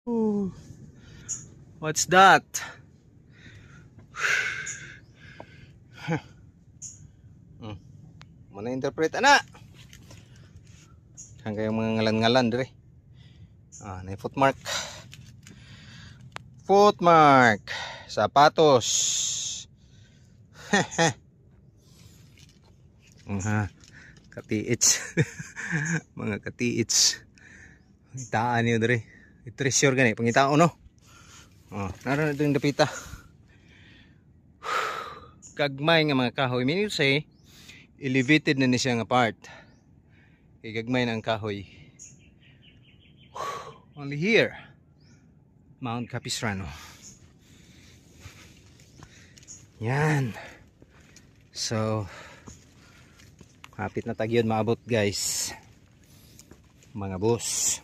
Ooh. What's that? Mana interpret ana? Ang kayong mga ngalan-ngalan dire. Na footmark. Footmark. Sapatos. Mga katiits. Mga katiits. Itaan niyo dire. I-treasure gani pangitao no. Naroon ito yung dapita. Gagmay nga mga kahoy. Meaning to say, elevated na ni siya nga part. Kay gagmay na ang kahoy. Only here, Mount Capistrano. Yan. So, hapit na tagyon maabot guys. Mga boss.